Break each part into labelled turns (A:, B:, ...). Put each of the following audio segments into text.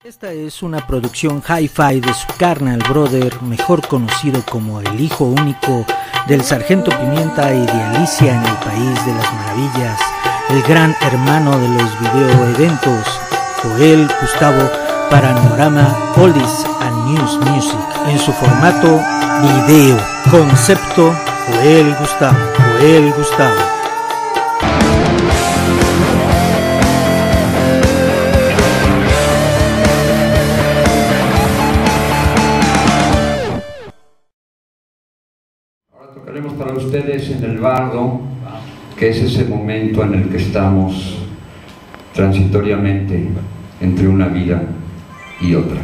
A: Esta es una producción hi-fi de su carnal brother, mejor conocido como el hijo único del Sargento Pimienta y de Alicia en el País de las Maravillas, el gran hermano de los videoeventos, Joel Gustavo, para Norama Oldies and News Music, en su formato video. Concepto Joel Gustavo.
B: Tocaremos para ustedes en el bardo, que es ese momento en el que estamos transitoriamente entre una vida y otra.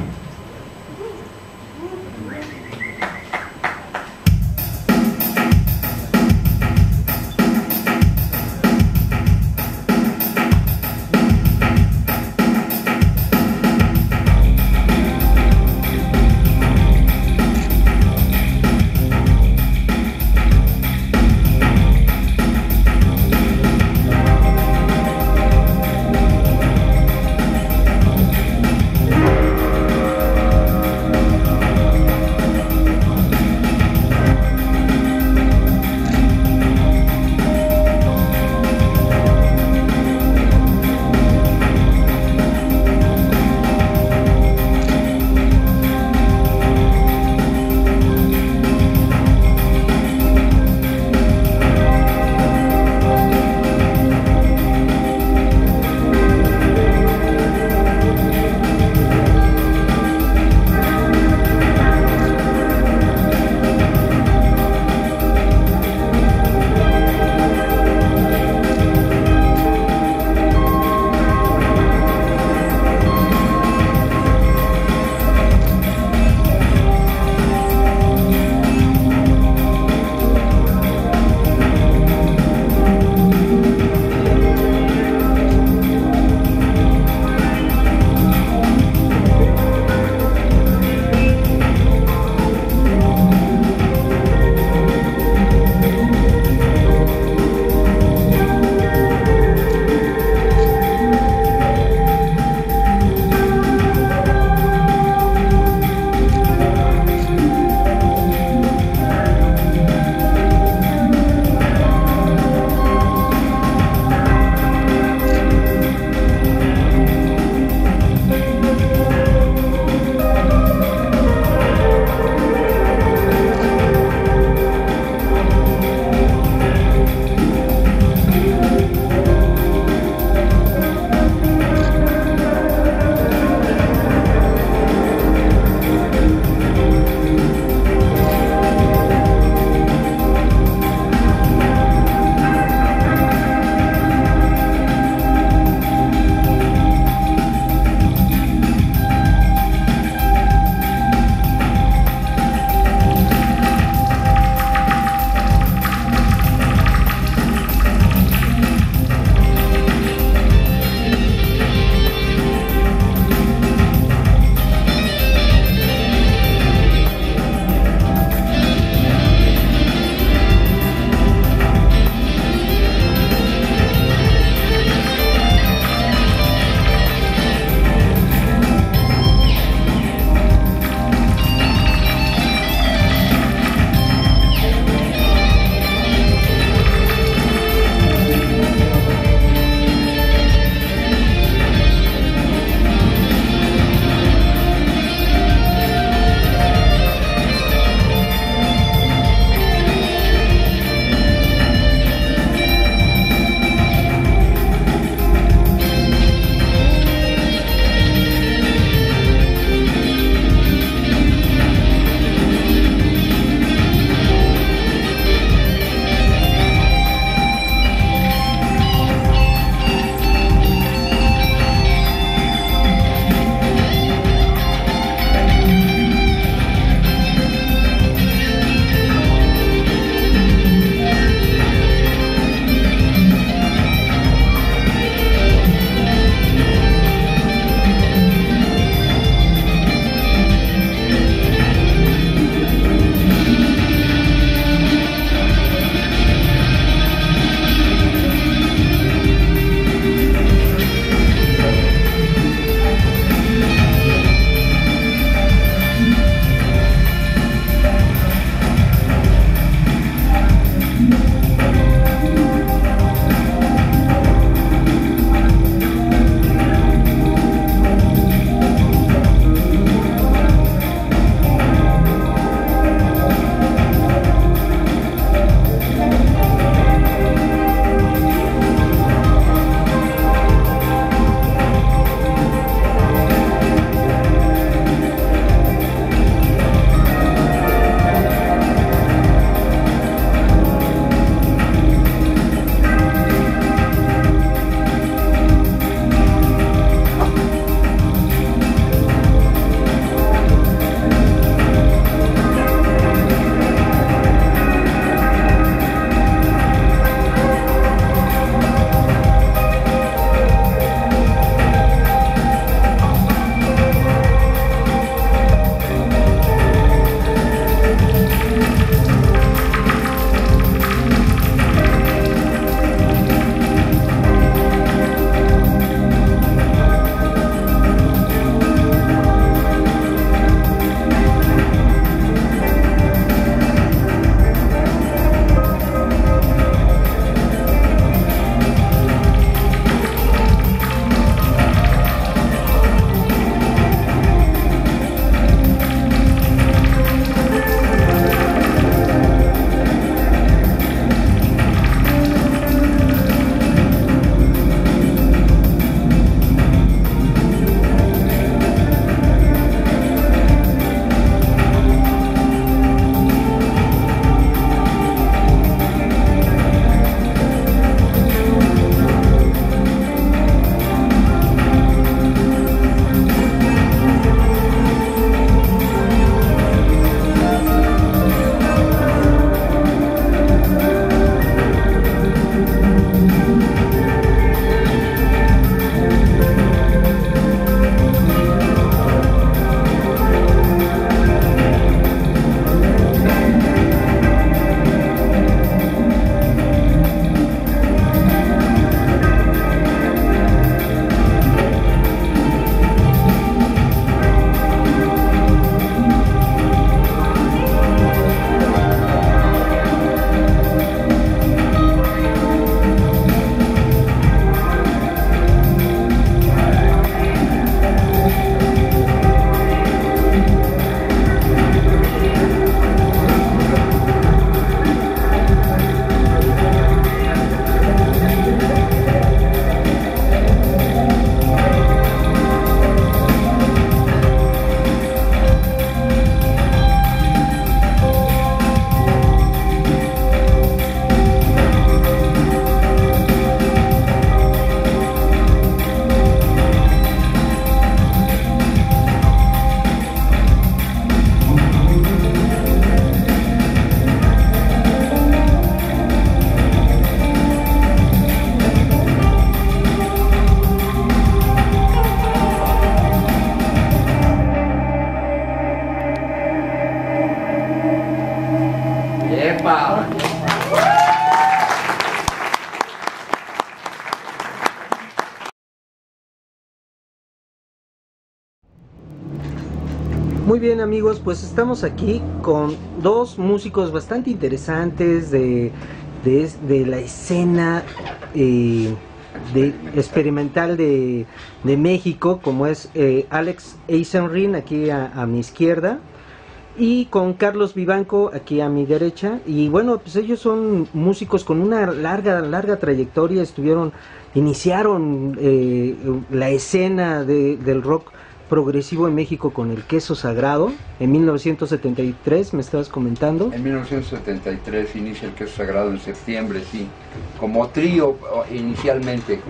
A: Muy bien, amigos, pues estamos aquí con dos músicos bastante interesantes de la escena experimental de México, como es Alex Eisenring aquí a mi izquierda, y con Carlos Vivanco aquí a mi derecha. Y bueno, pues ellos son músicos con una larga trayectoria, iniciaron la escena del rock progresivo en México con el Queso Sagrado en 1973, me estabas comentando.
B: En 1973 inicia el Queso Sagrado en septiembre, sí, como trío inicialmente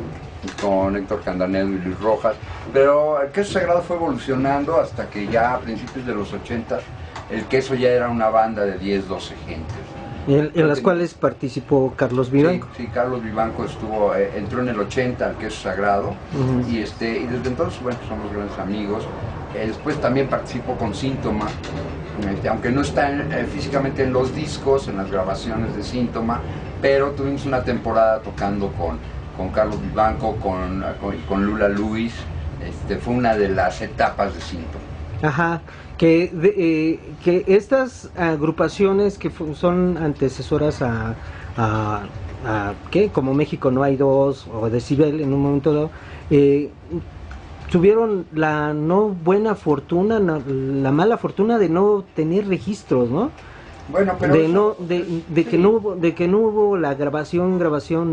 B: con Héctor Candanedo y Luis Rojas, pero el Queso Sagrado fue evolucionando hasta que ya a principios de los 80 el Queso ya era una banda de 10, 12 gentes.
A: En las cuales participó Carlos Vivanco.
B: Sí, Carlos Vivanco entró en el 80 al Queso Sagrado, y desde entonces, bueno, somos grandes amigos. Después también participó con Síntoma, aunque no está físicamente en los discos, en las grabaciones de Síntoma, pero tuvimos una temporada tocando con Carlos Vivanco, con Lula Luis. Fue una de las etapas de Síntoma.
A: Ajá, que estas agrupaciones que son antecesoras a ¿qué? Como México no hay dos, o Decibel en un momento dado, tuvieron la la mala fortuna de no tener registros, ¿no?
B: Bueno, pero
A: de que no hubo la grabación,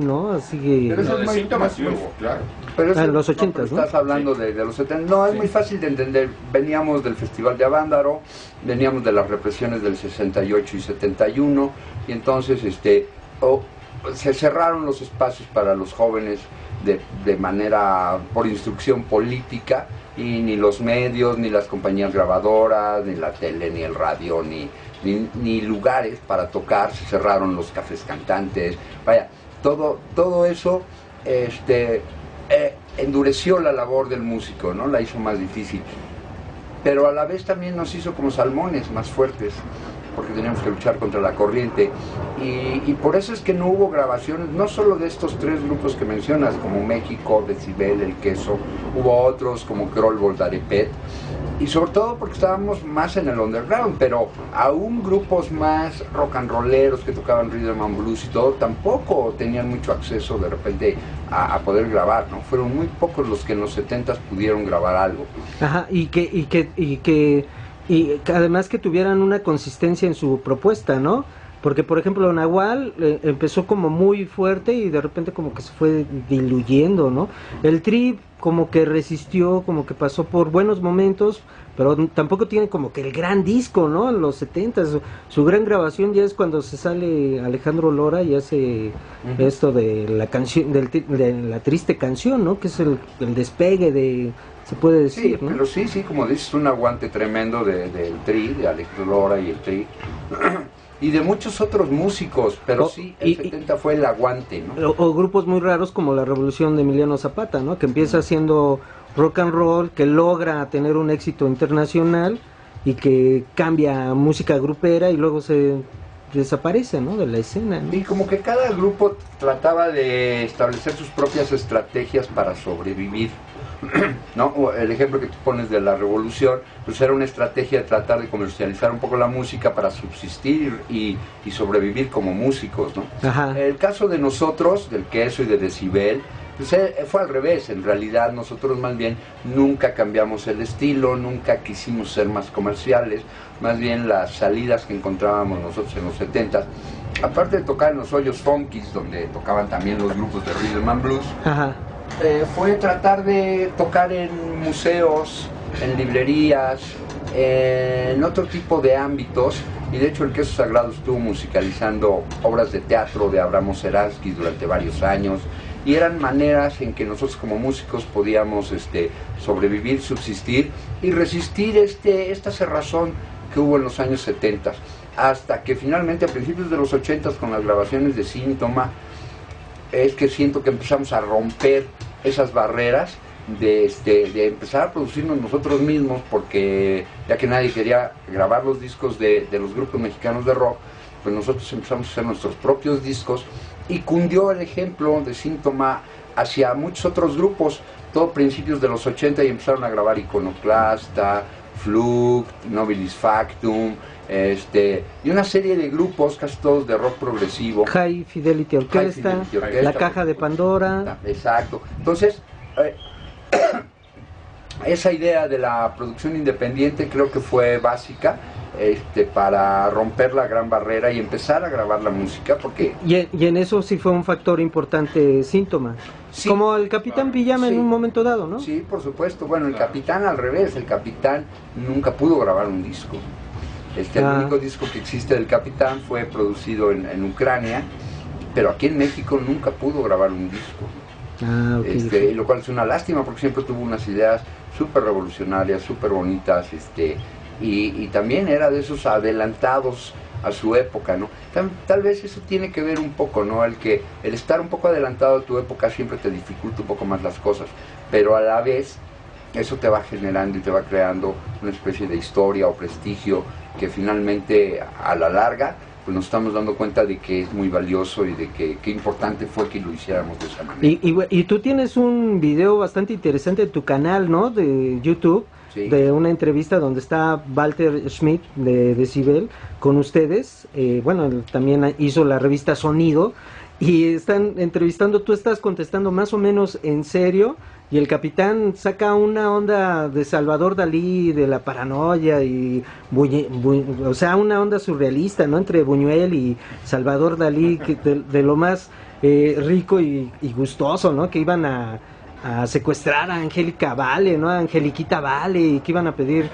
A: ¿no? Así que
B: pero eso es
C: síntomas sí hubo, claro.
B: Pero eso,
A: en los 80,
B: ¿no? Estás hablando de los 70. No, es muy fácil de entender. Veníamos del Festival de Avándaro, veníamos de las represiones del 68 y 71, y entonces se cerraron los espacios para los jóvenes de manera por instrucción política, y ni los medios, ni las compañías grabadoras, ni la tele, ni el radio, ni lugares para tocar. Se cerraron los cafés cantantes. Vaya, todo eso endureció la labor del músico, ¿no? La hizo más difícil, pero a la vez también nos hizo como salmones más fuertes, porque teníamos que luchar contra la corriente, y por eso es que no hubo grabaciones, no solo de estos tres grupos que mencionas, como México, Decibel, El Queso. Hubo otros como Kroll, Voltarepet, y sobre todo porque estábamos más en el underground, pero aún grupos más rock and rolleros que tocaban rhythm and blues y todo, tampoco tenían mucho acceso de repente a poder grabar, ¿no? Fueron muy pocos los que en los 70s pudieron grabar algo.
A: Ajá, y que además que tuvieran una consistencia en su propuesta, ¿no? Porque, por ejemplo, Nahual empezó como muy fuerte y de repente como que se fue diluyendo, ¿no? El Tri como que resistió, como que pasó por buenos momentos, pero tampoco tiene como que el gran disco, ¿no? En los 70 su gran grabación ya es cuando se sale Alejandro Lora y hace esto de la canción, de la triste canción, ¿no? Que es el despegue se puede decir,
B: sí,
A: ¿no?
B: Pero sí, como dices, un aguante tremendo del Tri, de Alejandro Lora y el Tri. Y de muchos otros músicos, pero el 70 fue el aguante, ¿no?
A: O grupos muy raros como la Revolución de Emiliano Zapata, ¿no? Que empieza haciendo rock and roll, que logra tener un éxito internacional y que cambia a música grupera y luego se desaparece, ¿no? De la escena, ¿no?
B: Y como que cada grupo trataba de establecer sus propias estrategias para sobrevivir, ¿no? El ejemplo que tú pones de la Revolución, pues era una estrategia de tratar de comercializar un poco la música para subsistir y sobrevivir como músicos, ¿no?
A: Ajá.
B: El caso de nosotros, del Queso y de Decibel, pues fue al revés. En realidad nosotros más bien nunca cambiamos el estilo, nunca quisimos ser más comerciales. Más bien las salidas que encontrábamos nosotros en los 70, aparte de tocar en los hoyos funkies, donde tocaban también los grupos de rhythm and blues,
A: Ajá.
B: Fue tratar de tocar en museos, en librerías, en otro tipo de ámbitos. Y de hecho el Queso Sagrado estuvo musicalizando obras de teatro de Abramo Seransky durante varios años, y eran maneras en que nosotros como músicos podíamos sobrevivir, subsistir y resistir esta cerrazón que hubo en los años 70, hasta que finalmente a principios de los 80 con las grabaciones de Síntoma es que siento que empezamos a romper esas barreras de empezar a producirnos nosotros mismos, porque ya que nadie quería grabar los discos de los grupos mexicanos de rock, pues nosotros empezamos a hacer nuestros propios discos, y cundió el ejemplo de Síntoma hacia muchos otros grupos, todo principios de los 80, y empezaron a grabar Iconoclasta, Flucht, Nobilis Factum, y una serie de grupos, casi todos de rock progresivo.
A: High Fidelity Orchestra, La Caja de Pandora.
B: Exacto. Entonces, esa idea de la producción independiente creo que fue básica para romper la gran barrera y empezar a grabar la música, porque...
A: Y en eso sí fue un factor importante, Síntoma. Sí, como el Capitán Pijama en un momento dado, ¿no?
B: Sí, por supuesto. Bueno, el Capitán al revés, el Capitán nunca pudo grabar un disco. El único disco que existe del Capitán fue producido en Ucrania, pero aquí en México nunca pudo grabar un disco.
A: Okay.
B: Lo cual es una lástima, porque siempre tuvo unas ideas súper revolucionarias, súper bonitas, y también era de esos adelantados a su época, ¿no? Tal vez eso tiene que ver un poco, ¿no? El estar un poco adelantado a tu época siempre te dificulta un poco más las cosas, pero a la vez eso te va generando y te va creando una especie de historia o prestigio que finalmente a la larga pues nos estamos dando cuenta de que es muy valioso y de que qué importante fue que lo hiciéramos de esa manera.
A: Y tú tienes un video bastante interesante en tu canal, ¿no? De YouTube. Sí. De una entrevista donde está Walter Schmidt de Decibel con ustedes. Bueno, él también hizo la revista Sonido y están entrevistando, tú estás contestando más o menos en serio y el Capitán saca una onda de Salvador Dalí, de la paranoia y o sea, una onda surrealista, ¿no? Entre Buñuel y Salvador Dalí, que de lo más rico y gustoso, ¿no? Que iban a secuestrar a Angélica Vale, ¿no? A Angeliquita Vale, y que iban a pedir,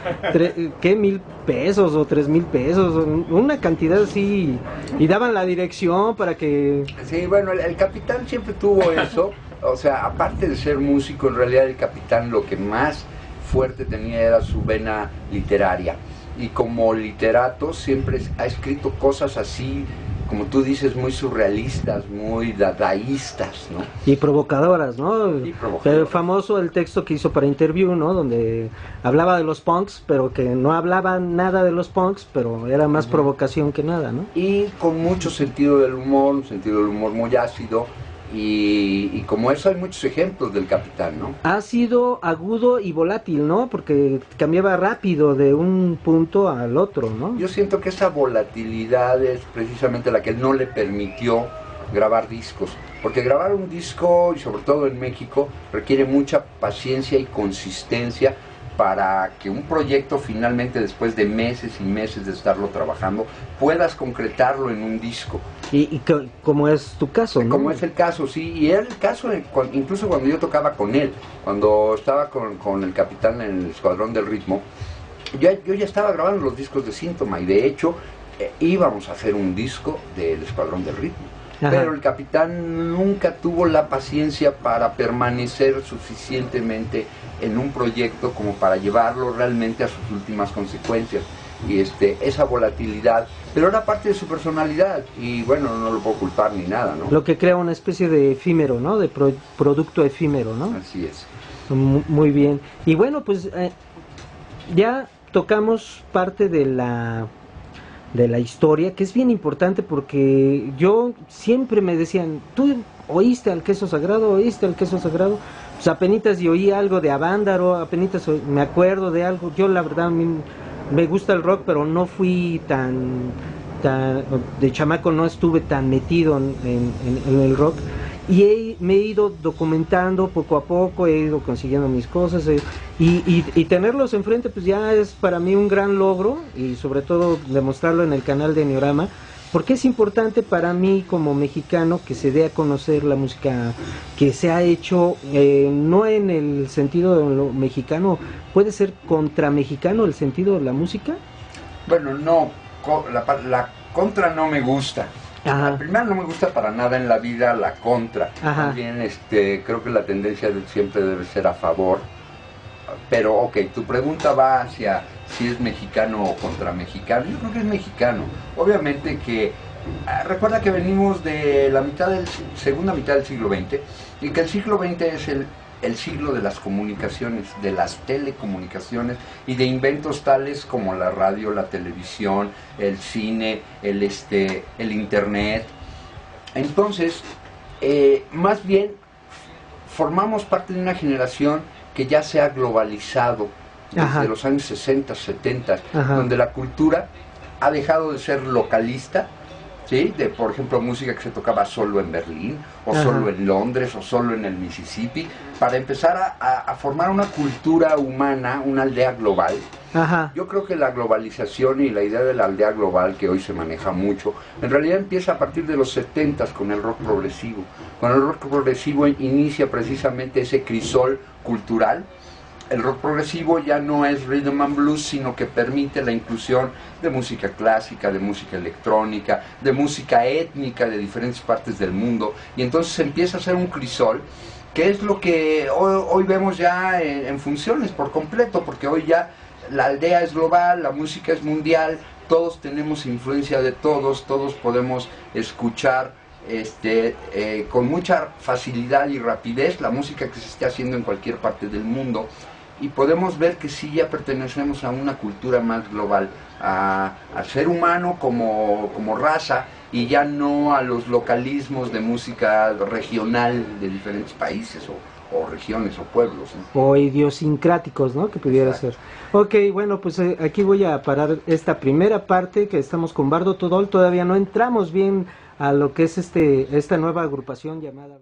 A: ¿qué? 1,000 pesos o 3,000 pesos, una cantidad así, y daban la dirección para que...
B: Sí, bueno, el Capitán siempre tuvo eso, o sea, aparte de ser músico, en realidad el Capitán lo que más fuerte tenía era su vena literaria, y como literato siempre ha escrito cosas así, como tú dices, muy surrealistas, muy dadaístas, ¿no?
A: Y provocadoras, ¿no?
B: Y provocadoras.
A: Famoso el texto que hizo para Interview, ¿no? Donde hablaba de los punks, pero que no hablaba nada de los punks, pero era más provocación que nada, ¿no?
B: Y con mucho sentido del humor, un sentido del humor muy ácido, y como eso hay muchos ejemplos del Capitán, ¿no?
A: Ácido, agudo y volátil, ¿no? Porque cambiaba rápido de un punto al otro, ¿no?
B: Yo siento que esa volatilidad es precisamente la que no le permitió grabar discos, porque grabar un disco, y sobre todo en México, requiere mucha paciencia y consistencia para que un proyecto finalmente, después de meses y meses de estarlo trabajando, puedas concretarlo en un disco.
A: Y como es tu caso, ¿no?
B: Como es el caso, sí, y era el caso incluso cuando yo tocaba con él, cuando estaba con el Capitán en el Escuadrón del Ritmo, yo ya estaba grabando los discos de Síntoma, y de hecho íbamos a hacer un disco del Escuadrón del Ritmo. Ajá. Pero el Capitán nunca tuvo la paciencia para permanecer suficientemente en un proyecto como para llevarlo realmente a sus últimas consecuencias, y esa volatilidad, pero era parte de su personalidad, y bueno, no lo puedo culpar ni nada, ¿no?
A: Lo que crea una especie de efímero, ¿no? De producto efímero, ¿no?
B: Así es.
A: Muy bien. Y bueno, pues ya tocamos parte de la historia, que es bien importante, porque yo siempre me decían, ¿tú oíste al Queso Sagrado? ¿Oíste al Queso Sagrado? Pues apenitas y oí algo de Avándaro, apenitas me acuerdo de algo. Yo la verdad me gusta el rock, pero no fui tan de chamaco, no estuve tan metido en el rock, y me he ido documentando poco a poco, he ido consiguiendo mis cosas, y tenerlos enfrente pues ya es para mí un gran logro, y sobre todo demostrarlo en el canal de Neorama, porque es importante para mí como mexicano que se dé a conocer la música que se ha hecho, no en el sentido de lo mexicano, puede ser contra mexicano el sentido de la música.
B: Bueno, no, la contra no me gusta.
A: Ajá.
B: Primero, no me gusta para nada en la vida la contra.
A: Ajá.
B: También creo que la tendencia siempre debe ser a favor. Pero ok, tu pregunta va hacia si es mexicano o contra mexicano. Yo creo que es mexicano. Obviamente que recuerda que venimos de la segunda mitad del siglo XX, y que el siglo XX es el siglo de las comunicaciones, de las telecomunicaciones y de inventos tales como la radio, la televisión, el cine, el internet. Entonces, más bien formamos parte de una generación que ya se ha globalizado desde los años 60, 70,
A: Ajá.
B: donde la cultura ha dejado de ser localista, ¿sí? De, por ejemplo, música que se tocaba solo en Berlín, o
A: Ajá.
B: solo en Londres, o solo en el Mississippi, para empezar a formar una cultura humana, una aldea global.
A: Ajá.
B: Yo creo que la globalización y la idea de la aldea global, que hoy se maneja mucho, en realidad empieza a partir de los 70 con el rock progresivo. Con el rock progresivo inicia precisamente ese crisol cultural. El rock progresivo ya no es rhythm and blues, sino que permite la inclusión de música clásica, de música electrónica, de música étnica de diferentes partes del mundo, y entonces empieza a ser un crisol, que es lo que hoy vemos ya en funciones por completo, porque hoy ya la aldea es global, la música es mundial, todos tenemos influencia de todos, todos podemos escuchar con mucha facilidad y rapidez la música que se esté haciendo en cualquier parte del mundo, y podemos ver que sí ya pertenecemos a una cultura más global, al ser humano como raza, y ya no a los localismos de música regional de diferentes países o regiones o pueblos, ¿no?
A: O idiosincráticos, ¿no? Que pudiera ser. Ok, bueno, pues aquí voy a parar esta primera parte que estamos con Bardo Todol. Todavía no entramos bien a lo que es esta nueva agrupación llamada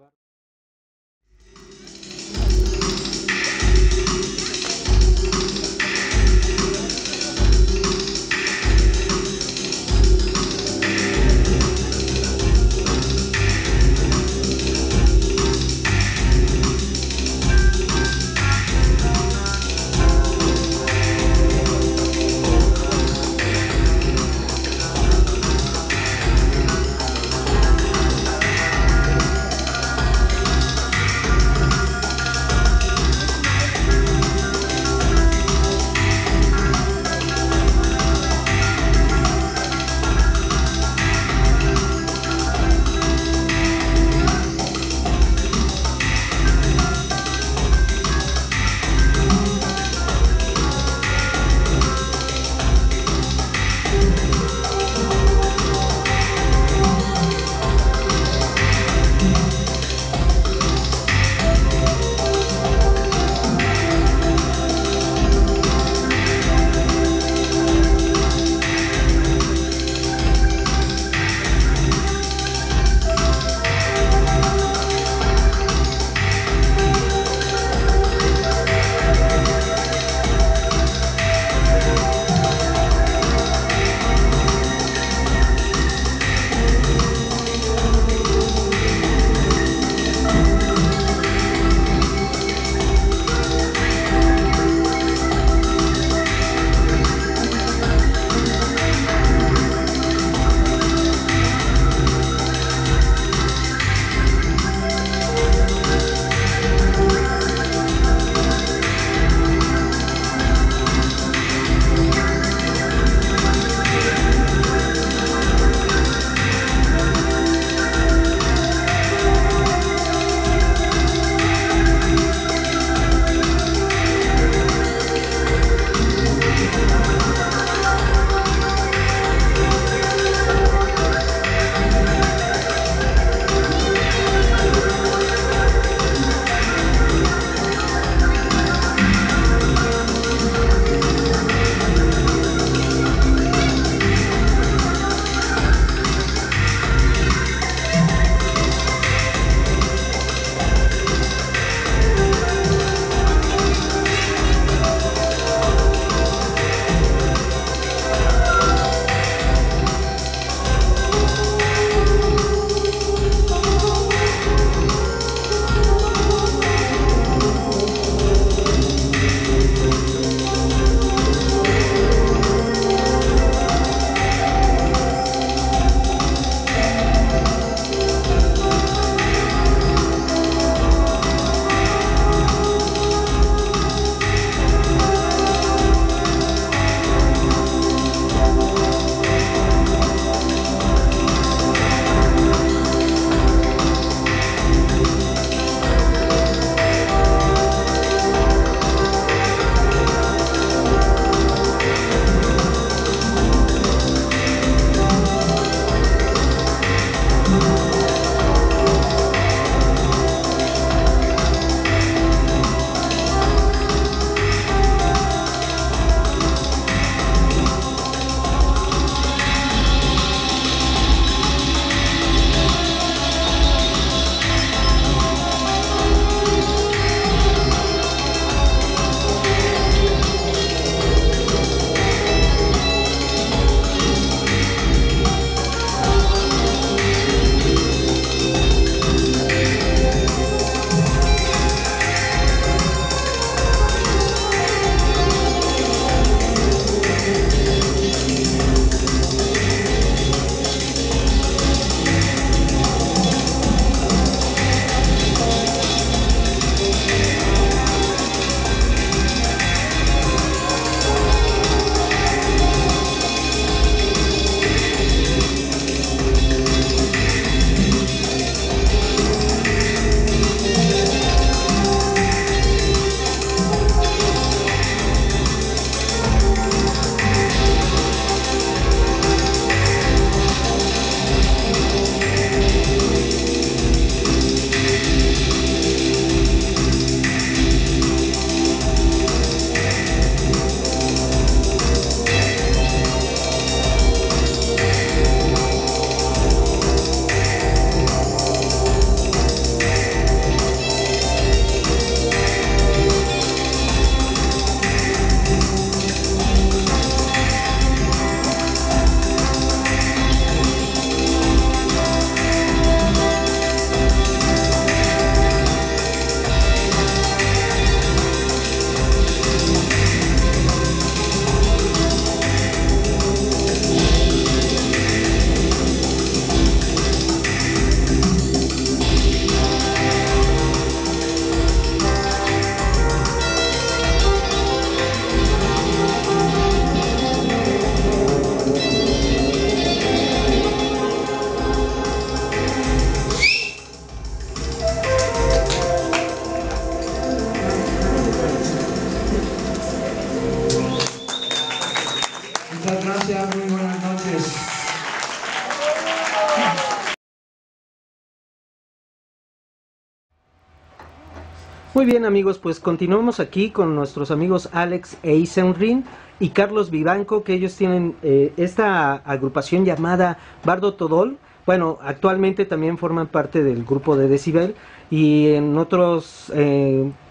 A: Muy bien, amigos, pues continuamos aquí con nuestros amigos Alex Eisenring y Carlos Vivanco, que ellos tienen esta agrupación llamada Bardo Todol. Bueno, actualmente también forman parte del grupo de Decibel, y en otros,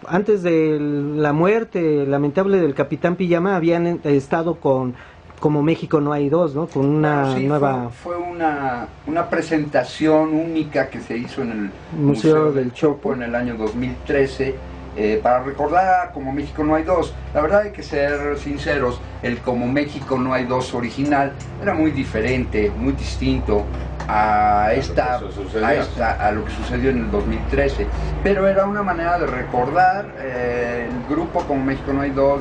A: antes de la muerte lamentable del Capitán Pijama, habían estado con Como México No Hay Dos, ¿no? Con una nueva...
B: Fue una presentación única que se hizo en el
A: Museo del Chopo
B: en el año 2013, para recordar a Como México No Hay Dos. La verdad, hay que ser sinceros, el Como México No Hay Dos original era muy diferente, muy distinto a lo que sucedió en el 2013, pero era una manera de recordar el grupo Como México No Hay Dos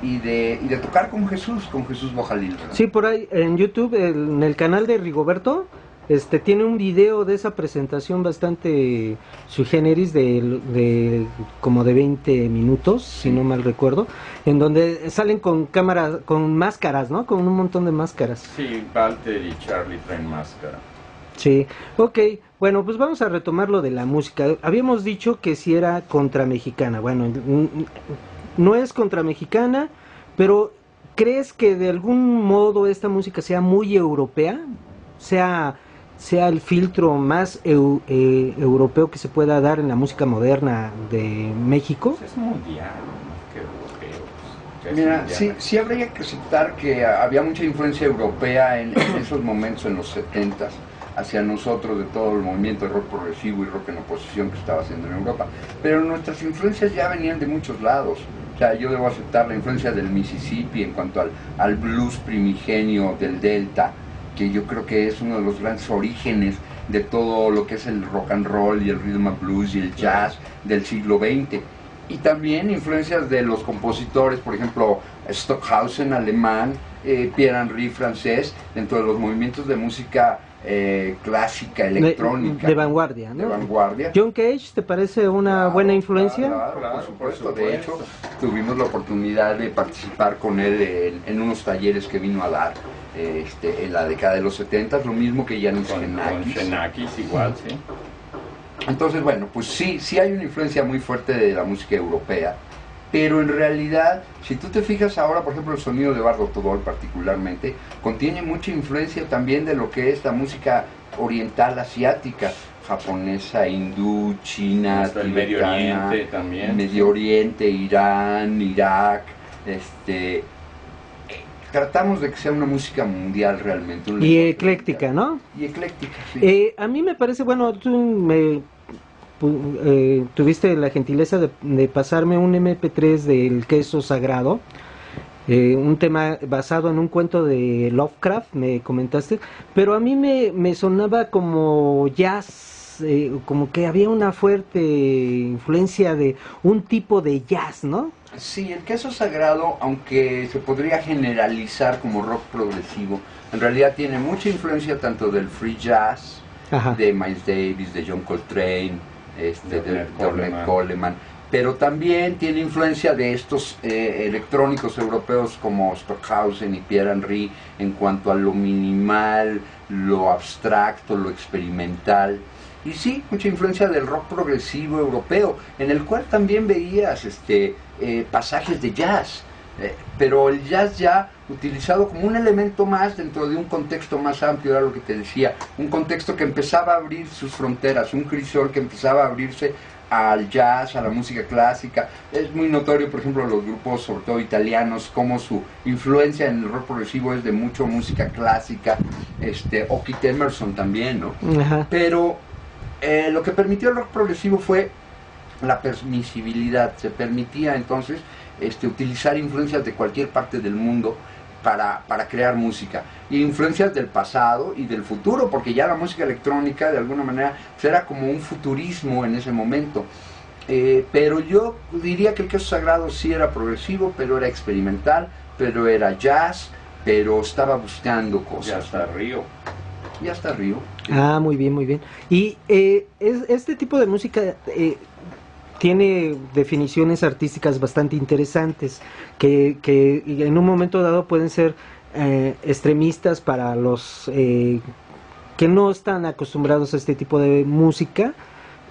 B: y de tocar con Jesús Bojalil, ¿verdad?
A: Sí, por ahí en YouTube, en el canal de Rigoberto, tiene un video de esa presentación bastante sui generis de como de 20 minutos, si no mal recuerdo, en donde salen con cámaras, con máscaras, ¿no? Con un montón de máscaras.
C: Sí, Walter y Charlie traen máscara.
A: Sí, ok, bueno, pues vamos a retomar lo de la música. Habíamos dicho que si era contramexicana. Bueno, no es contramexicana, pero ¿crees que de algún modo esta música sea muy europea? Sea el filtro más europeo que se pueda dar en la música moderna de México.
C: Pues es mundial, más que europeo. Pues,
B: mira, sí habría que aceptar que había mucha influencia europea en esos momentos, en los 70s, hacia nosotros, de todo el movimiento de rock progresivo y rock en oposición que estaba haciendo en Europa, pero nuestras influencias ya venían de muchos lados. O sea, yo debo aceptar la influencia del Mississippi en cuanto al blues primigenio del Delta, que yo creo que es uno de los grandes orígenes de todo lo que es el rock and roll y el rhythm and blues y el jazz del siglo XX. Y también influencias de los compositores, por ejemplo, Stockhausen, alemán, Pierre-Henry, francés, dentro de los movimientos de música clásica, electrónica.
A: De vanguardia, ¿no?
B: De vanguardia.
A: John Cage, ¿te parece una buena influencia?
B: Claro, por supuesto. De hecho, tuvimos la oportunidad de participar con él en unos talleres que vino a dar en la década de los 70, lo mismo que Yanis Xenakis.
C: Xenakis igual, sí.
B: Entonces, bueno, pues sí hay una influencia muy fuerte de la música europea, pero en realidad, si tú te fijas ahora, por ejemplo, el sonido de Bardo Todol particularmente, contiene mucha influencia también de lo que es la música oriental asiática, japonesa, hindú, china,
C: el Medio Oriente también.
B: Medio Oriente, Irán, Irak, tratamos de que sea una música mundial realmente.
A: Y ecléctica, mundial, ¿no?
B: Y ecléctica, sí.
A: A mí me parece, bueno, tú tuviste la gentileza de pasarme un MP3 del Queso Sagrado, un tema basado en un cuento de Lovecraft, me comentaste, pero a mí me sonaba como jazz, como que había una fuerte influencia de un tipo de jazz, ¿no?
B: Sí, el Queso Sagrado, aunque se podría generalizar como rock progresivo, en realidad tiene mucha influencia tanto del free jazz,
A: Ajá,
B: de Miles Davis, de John Coltrane, de Ornette Coleman, pero también tiene influencia de estos electrónicos europeos como Stockhausen y Pierre-Henry en cuanto a lo minimal, lo abstracto, lo experimental. Y sí, mucha influencia del rock progresivo europeo, en el cual también veías pasajes de jazz, pero el jazz ya utilizado como un elemento más dentro de un contexto más amplio, era lo que te decía, un contexto que empezaba a abrir sus fronteras, un crisol que empezaba a abrirse al jazz, a la música clásica. Es muy notorio, por ejemplo, los grupos, sobre todo italianos, como su influencia en el rock progresivo es de mucho música clásica, o Keith Emerson también, ¿no?
A: ajá.
B: Pero lo que permitió el rock progresivo fue la permisibilidad. Se permitía entonces utilizar influencias de cualquier parte del mundo para crear música, y influencias del pasado y del futuro, porque ya la música electrónica de alguna manera pues, era como un futurismo en ese momento. Pero yo diría que el Queso Sagrado sí era progresivo, pero era experimental, pero era jazz, pero estaba buscando cosas.
C: Ya está Río.
B: Ya está Río.
A: Ah, muy bien, muy bien. Y este tipo de música tiene definiciones artísticas bastante interesantes, que en un momento dado pueden ser extremistas para los que no están acostumbrados a este tipo de música,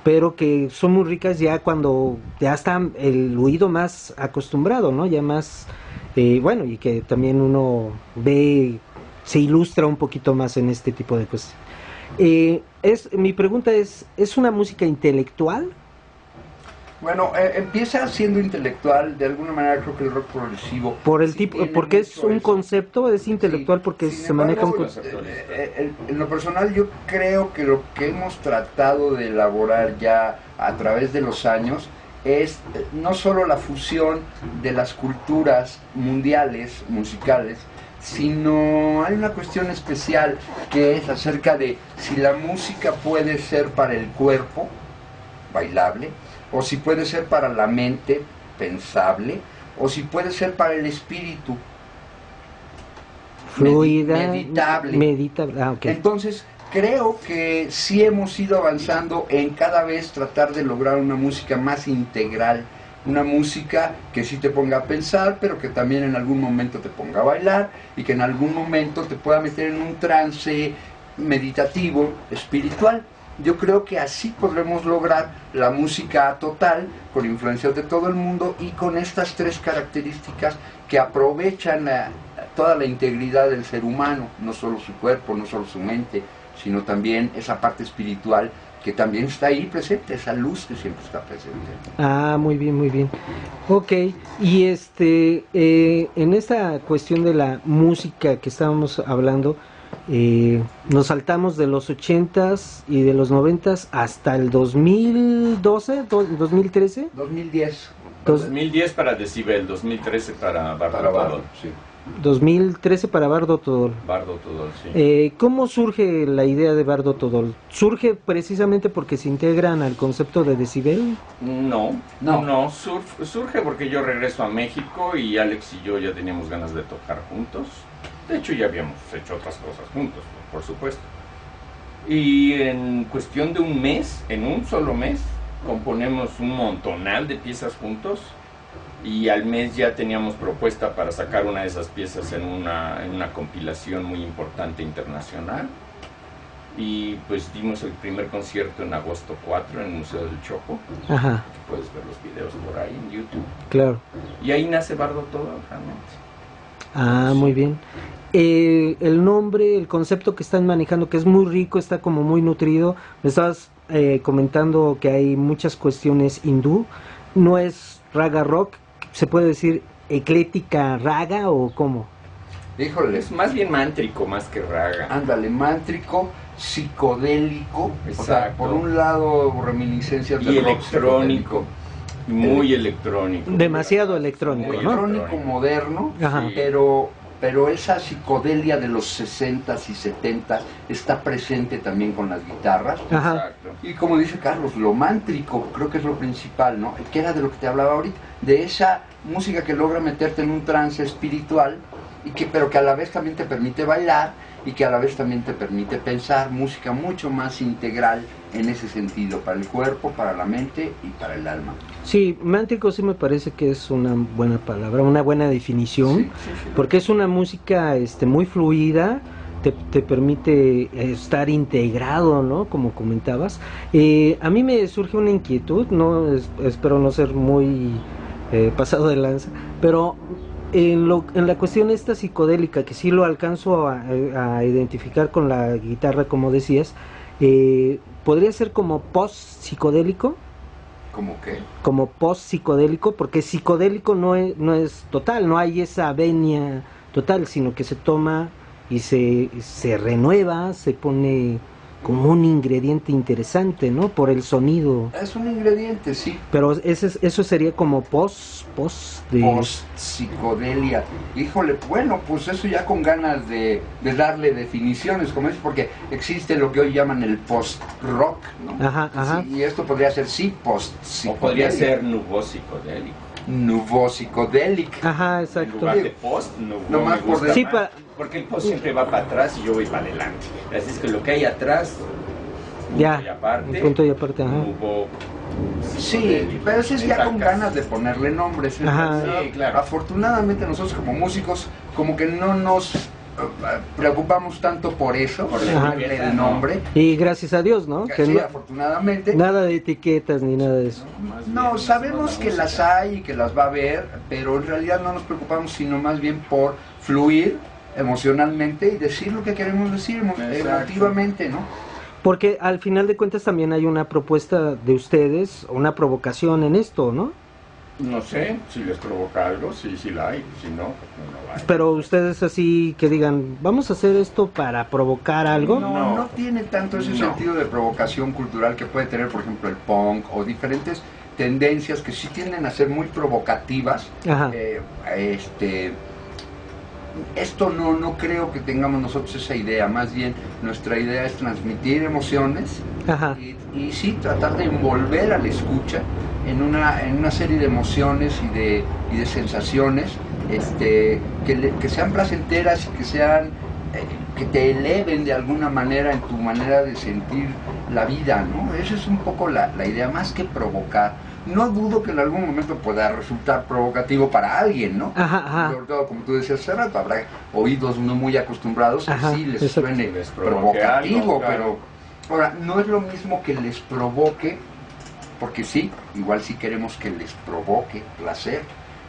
A: pero que son muy ricas ya cuando ya está el oído más acostumbrado, ¿no? Ya más, bueno, y que también uno ve, se ilustra un poquito más en este tipo de cosas. Mi pregunta ¿es una música intelectual?
B: Bueno, empieza siendo intelectual, de alguna manera creo que el rock progresivo...
A: Por el
B: sí
A: tipo,
B: tiene
A: porque es
B: mucho
A: un
B: eso.
A: concepto, es intelectual
B: Sí,
A: porque
B: sin
A: se maneja un
B: embargo,
A: concepto.
B: en lo personal yo creo que lo que hemos tratado de elaborar ya a través de los años es no solo la fusión de las culturas mundiales, musicales, sino hay una cuestión especial que es acerca de si la música puede ser para el cuerpo, bailable, o si puede ser para la mente, pensable, o si puede ser para el espíritu,
A: Fluida,
B: meditable.
A: Okay.
B: Entonces, creo que sí hemos ido avanzando en cada vez tratar de lograr una música más integral, una música que sí te ponga a pensar, pero que también en algún momento te ponga a bailar y que en algún momento te pueda meter en un trance meditativo, espiritual. Yo creo que así podremos lograr la música total, con influencias de todo el mundo y con estas tres características que aprovechan toda la integridad del ser humano, no solo su cuerpo, no solo su mente, sino también esa parte espiritual que también está ahí presente, esa luz que siempre está presente.
A: Ah, muy bien, muy bien. Ok, y en esta cuestión de la música que estábamos hablando, nos saltamos de los 80s y de los 90s hasta el 2012, 2013.
B: 2010.
C: 2010 para Decibel, 2013 para Bardo Todol.
B: Sí.
A: 2013 para Bardo Todol.
C: Bardo Todol, sí.
A: ¿Cómo surge la idea de Bardo Todol? ¿Surge precisamente porque se integran al concepto de Decibel?
C: No, surge porque yo regreso a México y Alex y yo ya teníamos ganas de tocar juntos. De hecho ya habíamos hecho otras cosas juntos, por supuesto. Y en cuestión de un mes, en un solo mes, componemos un montonal de piezas juntos. Y al mes ya teníamos propuesta para sacar una de esas piezas en una compilación muy importante internacional. Y pues dimos el primer concierto en agosto 4 en el Museo del Chopo.
A: Ajá.
C: Puedes ver los videos por ahí en YouTube.
A: Claro.
C: Y ahí nace Bardo Todol realmente.
A: Ah, muy bien. El nombre, el concepto que están manejando, que es muy rico, está como muy nutrido. Me estabas comentando que hay muchas cuestiones hindú. No es raga rock, ¿se puede decir ecléctica raga o cómo?
B: Híjole.
C: Es más bien mántrico más que raga.
B: Ándale, mántrico, psicodélico.
C: Exacto.
B: O sea, por un lado reminiscencias
C: y
B: del rock
C: electrónico. Muy electrónico.
A: Demasiado electrónico,
C: Muy
A: ¿no?
B: Electrónico moderno,
A: Ajá.
C: Sí.
B: pero esa psicodelia de los 60s y 70s está presente también con las guitarras.
A: Ajá.
C: Exacto.
B: Y como dice Carlos, lo mántrico creo que es lo principal, ¿no? Que era de lo que te hablaba ahorita, de esa música que logra meterte en un trance espiritual, pero que a la vez también te permite bailar y que a la vez también te permite pensar, música mucho más integral en ese sentido, para el cuerpo, para la mente y para el alma.
A: Sí, mántrico sí me parece que es una buena palabra, una buena definición,
B: Sí.
A: porque es una música muy fluida, te permite estar integrado, ¿no? Como comentabas. A mí me surge una inquietud, no espero no ser muy pasado de lanza, pero en la cuestión esta psicodélica, que sí lo alcanzo a identificar con la guitarra, como decías, ¿podría ser como post-psicodélico?
B: ¿Cómo qué?
A: Como post-psicodélico, porque psicodélico no es total, no hay esa venia total, sino que se toma y se renueva, se pone como un ingrediente interesante, ¿no? Por el sonido.
B: Es un ingrediente, sí.
A: Pero eso sería como
B: Post-psicodelia. Híjole, bueno, pues eso ya con ganas de darle definiciones, como es, porque existe lo que hoy llaman el post-rock, ¿no?
A: Ajá, ajá.
B: Sí, y esto podría ser, sí,
C: O
B: post-psicodelia.
C: podría ser nubo psicodélico.
B: Nubo psicodélico.
A: Ajá,
C: En
A: exacto.
C: lugar de post, nubo.
B: Nomás
C: me
B: por
C: gusta
A: Sí,
C: más, porque el post siempre va para atrás y yo voy para adelante. Así es que lo que hay atrás,
A: Ya,
C: punto y aparte,
A: punto y aparte, ajá.
C: nubo.
B: Sí, pero eso es ya con
C: Exacto.
B: ganas de ponerle nombres.
A: Ajá.
B: Entonces,
C: Sí, claro.
B: Afortunadamente nosotros como músicos como que no nos preocupamos tanto por eso, por el nombre.
A: Y gracias a Dios, ¿no?
B: Que sí, afortunadamente.
A: Nada de etiquetas ni nada de eso.
B: No, sabemos que las hay y que las va a haber, pero en realidad no nos preocupamos, sino más bien por fluir emocionalmente y decir lo que queremos decir emotivamente, ¿no?
A: Porque al final de cuentas también hay una propuesta de ustedes, una provocación en esto, ¿no?
C: No sé, si les provoca algo, sí la hay, si no, pues no la hay.
A: Pero ustedes así que digan, vamos a hacer esto para provocar algo.
B: No tiene tanto ese sentido de provocación cultural que puede tener, por ejemplo, el punk o diferentes tendencias que sí tienden a ser muy provocativas. Esto no creo que tengamos nosotros esa idea, más bien nuestra idea es transmitir emociones y sí tratar de envolver al escucha en una serie de emociones y de sensaciones que sean placenteras y que sean que te eleven de alguna manera en tu manera de sentir la vida, ¿no? Esa es un poco la idea, más que provocar. No dudo que en algún momento pueda resultar provocativo para alguien, ¿no? Sobre todo, como tú decías hace rato, habrá oídos no muy acostumbrados que sí les suene provocativo, pero ahora, no es lo mismo que les provoque, porque sí, igual sí queremos que les provoque placer,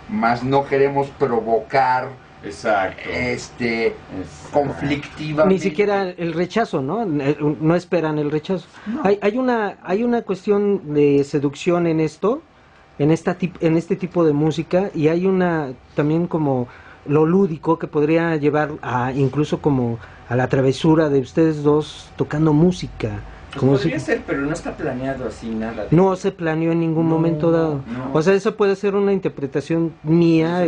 B: más no queremos provocar conflictivamente.
A: Ni siquiera el rechazo, ¿no? No esperan el rechazo. No. Hay una cuestión de seducción en esto, en este tipo de música, y hay una también como lo lúdico que podría llevar a incluso como a la travesura de ustedes dos tocando música.
C: Pues podría ser, pero no está planeado así nada.
A: No se planeó en ningún momento dado. O sea, eso puede ser una interpretación mía.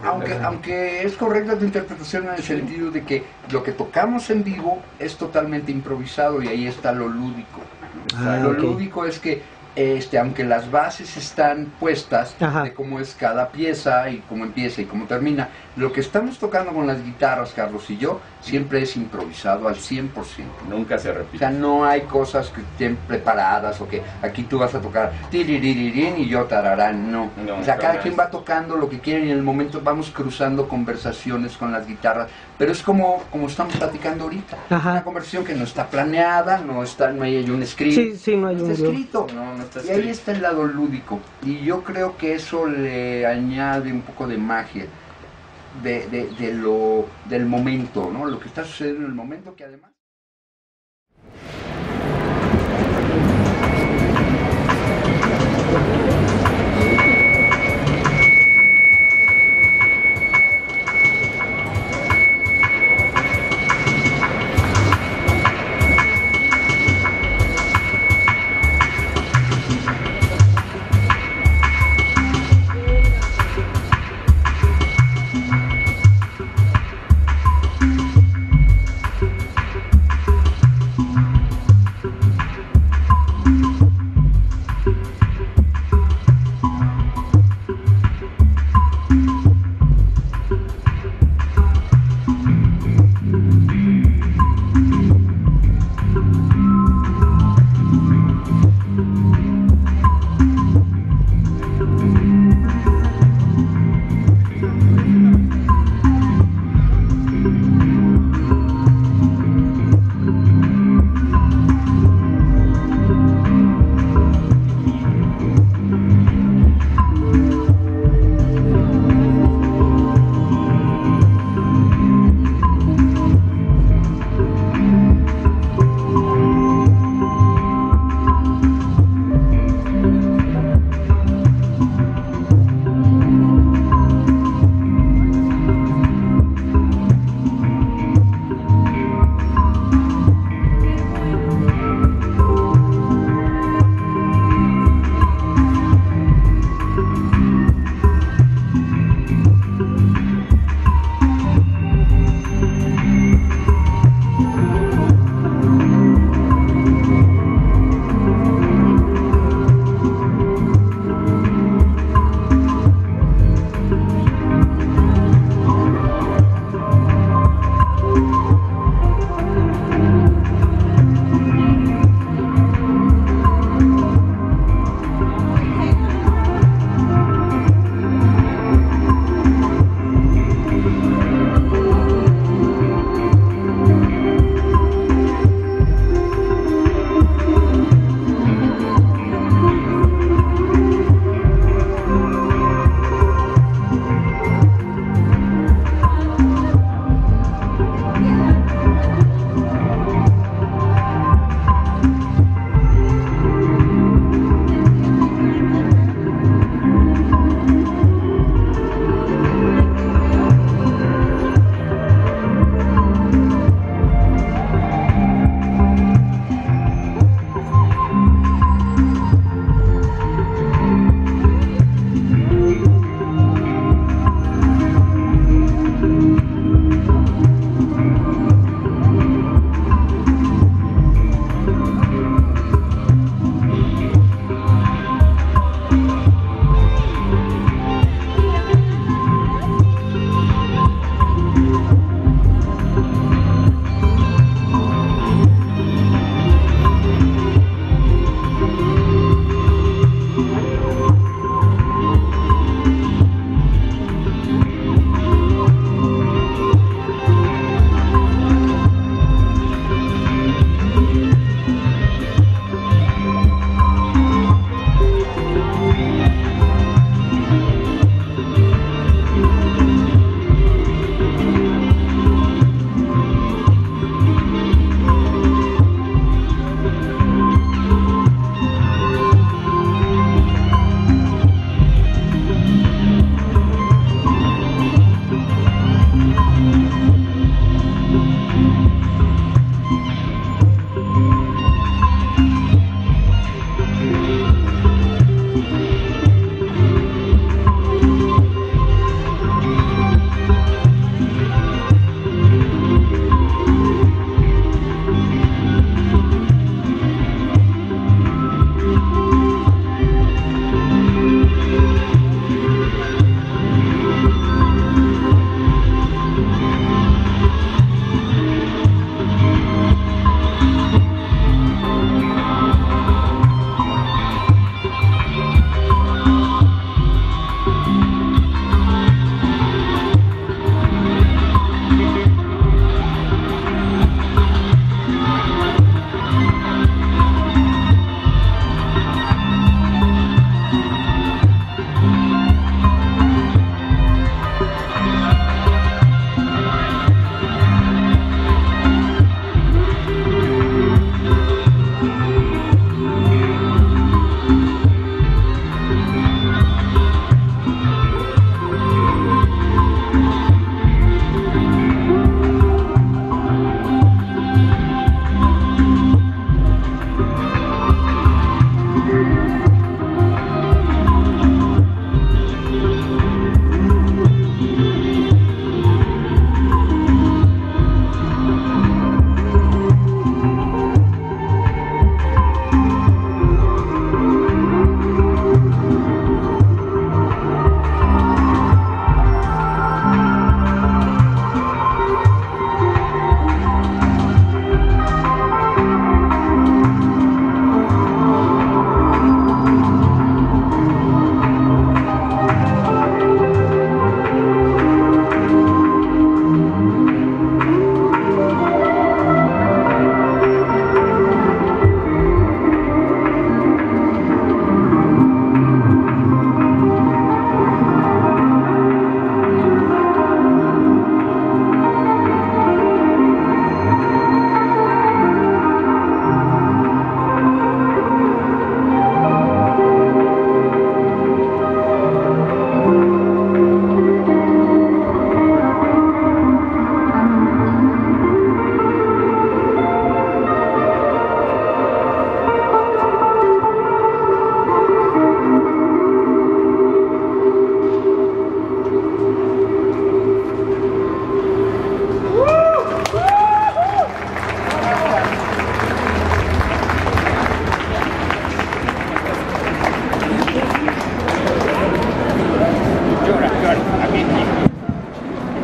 B: Aunque es correcta tu interpretación en el sentido de que lo que tocamos en vivo es totalmente improvisado y ahí está lo lúdico. Lo lúdico es que aunque las bases están puestas de cómo es cada pieza y cómo empieza y cómo termina, lo que estamos tocando con las guitarras, Carlos y yo, siempre es improvisado al 100%.
C: Nunca se repite.
B: O sea, no hay cosas que estén preparadas o que aquí tú vas a tocar tiririrín y yo tararán, no. O sea, cada quien va tocando lo que quiere y en el momento vamos cruzando conversaciones con las guitarras, pero es como estamos platicando ahorita. Una conversación que no está planeada, no hay un script.
A: Sí, no hay un
B: escrito. Y ahí está el lado lúdico. Y yo creo que eso le añade un poco de magia del momento, ¿no? Lo que está sucediendo en el momento, que además...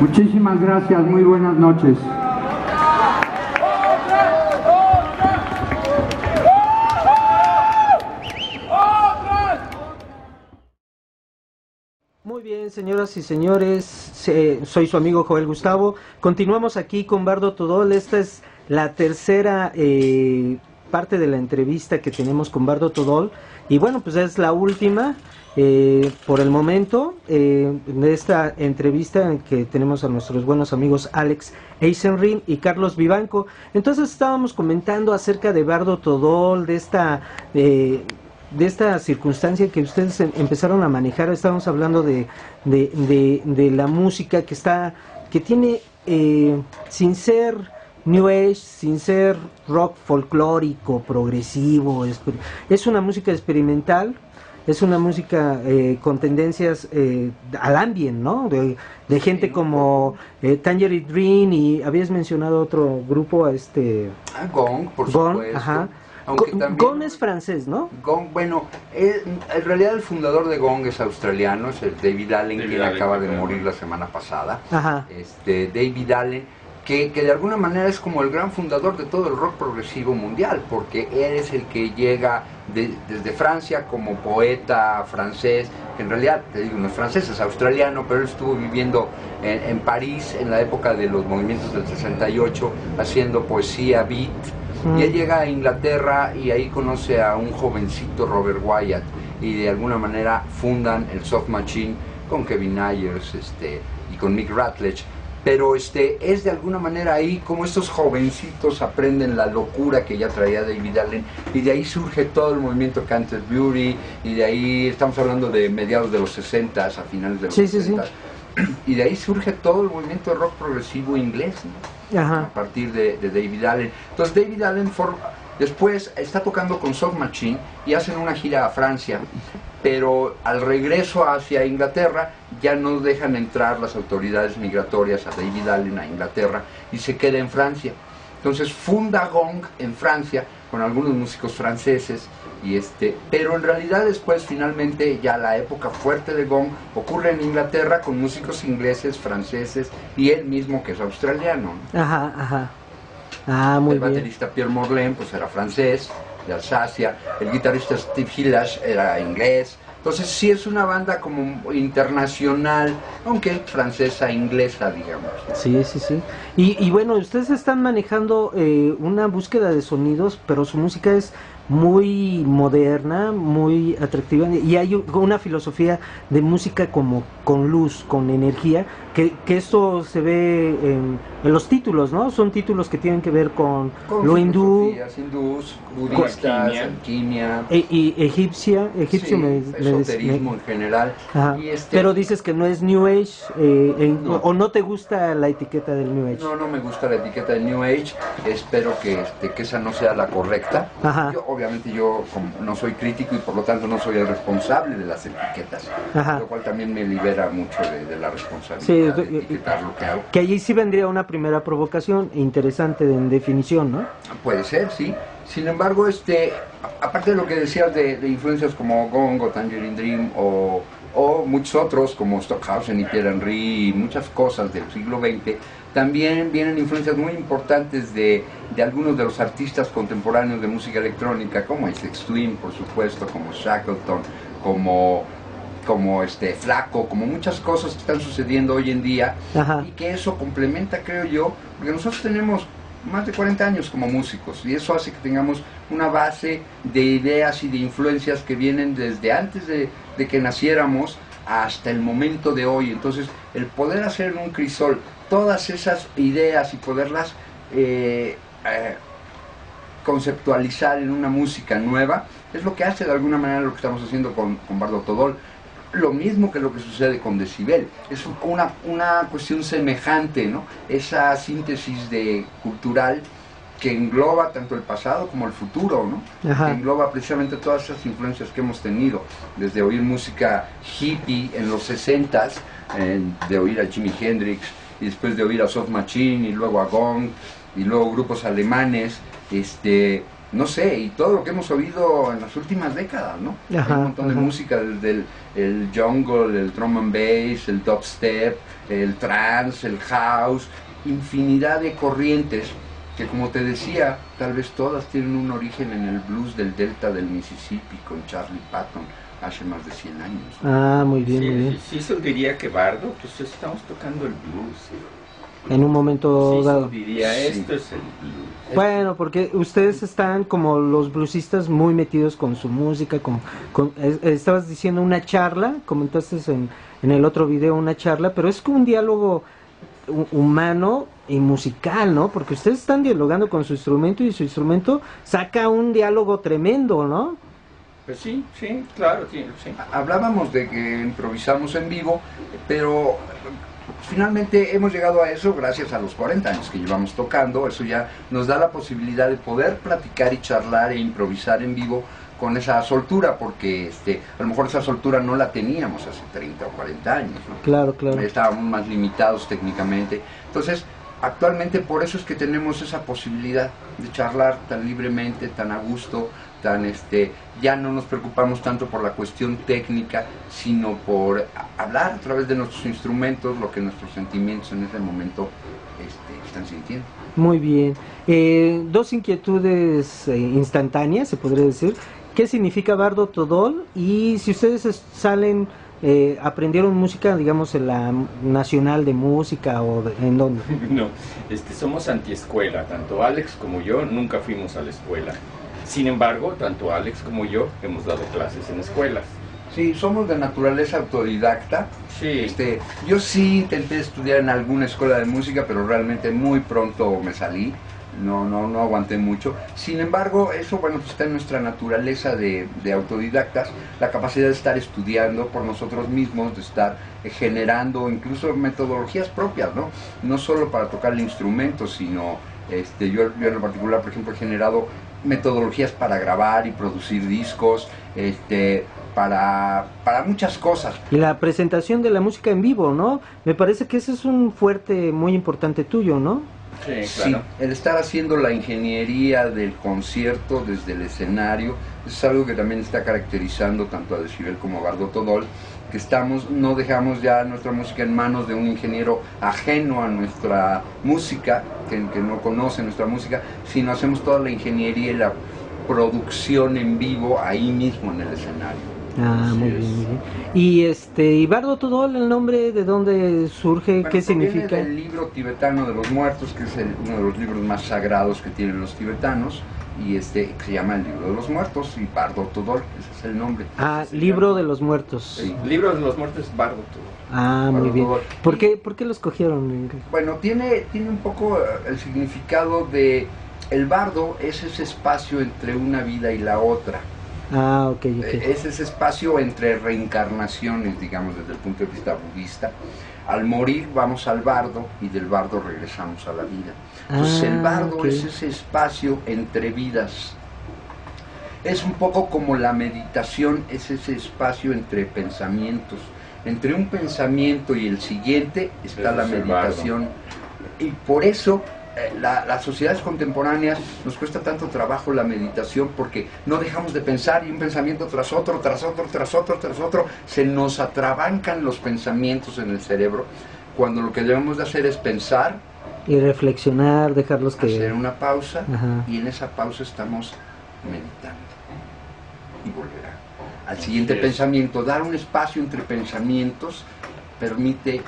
B: Muchísimas gracias, muy buenas noches.
A: Muy bien, señoras y señores, soy su amigo Joel Gustavo. Continuamos aquí con Bardo Todol. Esta es la tercera parte de la entrevista que tenemos con Bardo Todol. Y bueno, pues es la última por el momento de esta entrevista en que tenemos a nuestros buenos amigos Alex Eisenring y Carlos Vivanco. Entonces estábamos comentando acerca de Bardo Todol, de esta circunstancia que ustedes empezaron a manejar. Estábamos hablando de la música que tiene, sin ser New Age, sin ser rock folclórico, progresivo, es una música experimental, es una música con tendencias al ambient, ¿no? De gente como Tangerine Dream, y habías mencionado otro grupo,
B: Gong, por supuesto.
A: Ajá. Gong es francés, ¿no?
B: Gong, bueno, en realidad el fundador de Gong es australiano, es el David Allen, quien acaba de morir la semana pasada.
A: Ajá.
B: David Allen, que de alguna manera es como el gran fundador de todo el rock progresivo mundial, porque él es el que llega desde Francia como poeta francés, que en realidad, te digo, no es francés, es australiano, pero él estuvo viviendo en París en la época de los movimientos del 68, haciendo poesía, beat. Y él llega a Inglaterra y ahí conoce a un jovencito Robert Wyatt y de alguna manera fundan el Soft Machine con Kevin Ayers y con Mick Ratledge. Pero es de alguna manera ahí como estos jovencitos aprenden la locura que ya traía David Allen, y de ahí surge todo el movimiento Canterbury, y de ahí estamos hablando de mediados de los 60s, a finales de los 60s. Sí. Y de ahí surge todo el movimiento de rock progresivo inglés, ¿no? Ajá. A partir de David Allen. Entonces David Allen después está tocando con Soft Machine y hacen una gira a Francia, pero al regreso hacia Inglaterra ya no dejan entrar las autoridades migratorias a David Allen a Inglaterra y se queda en Francia. Entonces funda Gong en Francia con algunos músicos franceses, pero en realidad después finalmente ya la época fuerte de Gong ocurre en Inglaterra con músicos ingleses, franceses y él mismo, que es australiano, ¿no?
A: Ajá, ajá. Ah, muy bien.
B: El baterista Pierre Morlaine pues era francés, de Alsacia. El guitarrista Steve Hillash era inglés. Entonces sí es una banda como internacional, aunque francesa, inglesa, digamos.
A: Sí, sí, sí. Y bueno, ustedes están manejando una búsqueda de sonidos, pero su música es muy moderna, muy atractiva, y hay una filosofía de música como con luz, con energía, que esto se ve en los títulos, ¿no? Son títulos que tienen que ver con lo hindú,
B: hindús, budistas, alquimia
A: y egipcio,
B: sí, esoterismo en general.
A: Y pero dices que no es New Age, no. ¿O no te gusta la etiqueta del New Age?
B: No me gusta la etiqueta del New Age. Espero que esa no sea la correcta. Obviamente yo no soy crítico y por lo tanto no soy el responsable de las etiquetas. Ajá. Lo cual también me libera mucho de la responsabilidad de etiquetar lo que hago.
A: Que allí sí vendría una primera provocación interesante en definición, ¿no?
B: Puede ser, sí. Sin embargo, aparte de lo que decías de influencias como Gong o Tangerine Dream o muchos otros como Stockhausen y Thierry Henry y muchas cosas del siglo XX, también vienen influencias muy importantes de algunos de los artistas contemporáneos de música electrónica, como Aphex Twin, por supuesto, como Shackleton, como Flaco, como muchas cosas que están sucediendo hoy en día. Ajá. Y que eso complementa, creo yo, porque nosotros tenemos más de 40 años como músicos y eso hace que tengamos una base de ideas y de influencias que vienen desde antes de que naciéramos hasta el momento de hoy. Entonces el poder hacer en un crisol todas esas ideas y poderlas conceptualizar en una música nueva es lo que hace de alguna manera lo que estamos haciendo con Bardo Todol. Lo mismo que lo que sucede con Decibel, es una cuestión semejante, ¿no? Esa síntesis cultural que engloba tanto el pasado como el futuro, ¿no? Ajá. Que engloba precisamente todas esas influencias que hemos tenido, desde oír música hippie en los 60s, de oír a Jimi Hendrix, y después de oír a Soft Machine, y luego a Gong, y luego grupos alemanes, no sé, y todo lo que hemos oído en las últimas décadas, ¿no?
A: Ajá,
B: hay un montón de música, desde el jungle, el drum and bass, el dubstep, el trance, el house, infinidad de corrientes que, como te decía, tal vez todas tienen un origen en el blues del delta del Mississippi con Charlie Patton hace más de 100 años, ¿no?
A: Ah, muy bien,
C: sí,
A: muy bien.
C: Sí, se diría que Bardo, pues estamos tocando el blues.
A: En un momento
C: Sí,
A: dado.
C: se diría, esto es el blues.
A: Bueno, porque ustedes están como los bluesistas muy metidos con su música, estabas diciendo una charla, comentaste en el otro video una charla, pero es como un diálogo humano y musical, ¿no? Porque ustedes están dialogando con su instrumento y su instrumento saca un diálogo tremendo, ¿no?
C: Pues sí, claro, sí.
B: Hablábamos de que improvisamos en vivo, pero finalmente hemos llegado a eso gracias a los 40 años que llevamos tocando. Eso ya nos da la posibilidad de poder platicar y charlar e improvisar en vivo con esa soltura, porque a lo mejor esa soltura no la teníamos hace 30 o 40 años, ¿no?
A: Claro, claro.
B: Estábamos más limitados técnicamente. Entonces, actualmente por eso es que tenemos esa posibilidad de charlar tan libremente, tan a gusto, ya no nos preocupamos tanto por la cuestión técnica, sino por hablar a través de nuestros instrumentos lo que nuestros sentimientos en ese momento están sintiendo.
A: Muy bien. Dos inquietudes instantáneas, se podría decir. ¿Qué significa Bardo Todol? Y si ustedes aprendieron música, digamos, en la Nacional de Música o en dónde.
C: No, somos antiescuela, tanto Alex como yo nunca fuimos a la escuela. Sin embargo, tanto Alex como yo hemos dado clases en escuelas.
B: Sí, somos de naturaleza autodidacta.
C: Sí.
B: Yo sí intenté estudiar en alguna escuela de música, pero realmente muy pronto me salí. No aguanté mucho. Sin embargo, eso, bueno, pues está en nuestra naturaleza de autodidactas, la capacidad de estar estudiando por nosotros mismos, de estar generando incluso metodologías propias, ¿no? No solo para tocar el instrumento, sino yo en lo particular, por ejemplo, he generado metodologías para grabar y producir discos, para muchas cosas.
A: Y la presentación de la música en vivo, ¿no? Me parece que ese es un fuerte muy importante tuyo, ¿no?
C: Sí, claro.
B: Sí, el estar haciendo la ingeniería del concierto desde el escenario es algo que también está caracterizando tanto a Decibel como a Bardo Todol, que no dejamos ya nuestra música en manos de un ingeniero ajeno a nuestra música, que no conoce nuestra música, sino hacemos toda la ingeniería y la producción en vivo ahí mismo en el escenario.
A: Ah, muy bien, muy bien. Y Bardo Todol, ¿el nombre de dónde surge?
B: Bueno,
A: ¿qué significa?
B: El libro tibetano de los muertos, que es uno de los libros más sagrados que tienen los tibetanos, y que se llama el libro de los muertos, y Bardo Todol, ese es el nombre.
A: Ah, libro de los muertos.
B: Sí.
C: Libro de los muertos, Bardo Todol.
A: Ah, muy
B: Bardo
A: bien.
B: Todol.
A: ¿Por qué lo escogieron?
B: Bueno, tiene un poco el significado de el bardo es ese espacio entre una vida y la otra.
A: Ah, ok.
B: Es ese espacio entre reencarnaciones, digamos, desde el punto de vista budista. Al morir vamos al bardo y del bardo regresamos a la vida. Entonces el bardo es ese espacio entre vidas. Es un poco como la meditación, es ese espacio entre pensamientos. Entre un pensamiento y el siguiente está la meditación. Y por eso las sociedades contemporáneas nos cuesta tanto trabajo la meditación, porque no dejamos de pensar y un pensamiento tras otro, tras otro, tras otro, tras otro, se nos atrabancan los pensamientos en el cerebro, cuando lo que debemos de hacer es pensar
A: y reflexionar, dejarlos
B: hacer una pausa.
A: Ajá.
B: Y en esa pausa estamos meditando y volverá al siguiente pensamiento. Dar un espacio entre pensamientos permite